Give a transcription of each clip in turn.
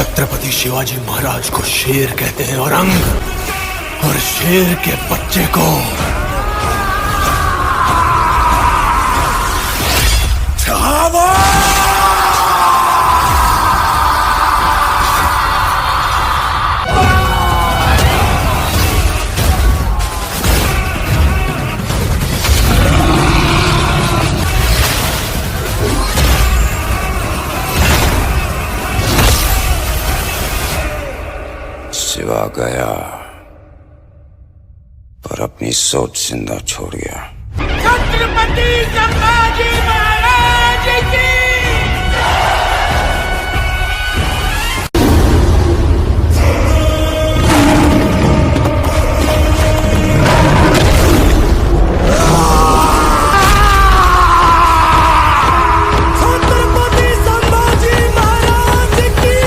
छत्रपति शिवाजी महाराज को शेर कहते हैं औरंग, और शेर के बच्चे को छावा। शिवा गया पर अपनी सोच जिंदा छोड़ गया। छत्रपति संभाजी महाराज की। छत्रपति संभाजी महाराज की।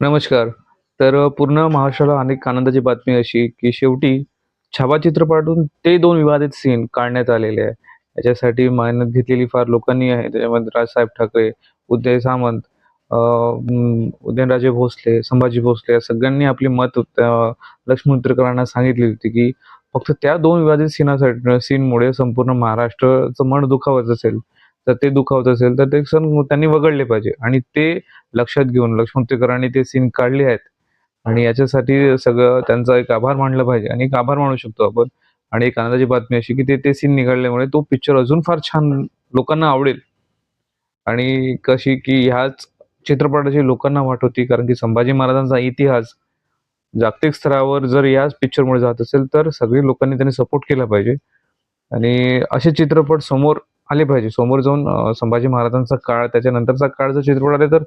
नमस्कार. तर पूर्ण महाराष्ट्राला अनेक आनंदाची बातमी अशी की शेवटी छावा चित्रपटातून ते 2 विवादित सीन काढण्यात आलेले आहे. याच्यासाठी मेहनत घेतलेली फार लोकांनी आहे. त्याच्यामध्ये राजसाहेब ठाकरे, उदय सामंत, उदयनराजे भोसले, संभाजी भोसले या सगळ्यांनी आपली मत लक्ष्मण मुद्रेकरांना सांगितली होती की फक्त त्या 2 विवादित सीनमुळे संपूर्ण महाराष्ट्राचं मन दुखावत असेल तर ते सण त्यांनी वगळले पाहिजे आणि ते लक्षात घेऊन लक्ष्मण मुद्रेकरांनी ते सीन काढले आहेत आणि याच्यासाठी सगळं त्यांचा एक आभार मानला पाहिजे आणि एक आभार मानू शकतो आपण. आणि एक आनंदाची बातमी अशी की ते सीन निघाल्यामुळे तो पिक्चर अजून फार छान लोकांना आवडेल. आणि कशी की ह्याच चित्रपटाची लोकांना वाट होती, कारण की संभाजी महाराजांचा इतिहास जागतिक स्तरावर जर याच पिक्चरमुळे जात असेल तर सगळी लोकांनी त्यांनी सपोर्ट केला पाहिजे आणि असे चित्रपट समोर आले पाहिजे. समोर जाऊन संभाजी महाराजांचा काळ, त्याच्यानंतरचा काळ जर चित्रपट आले तर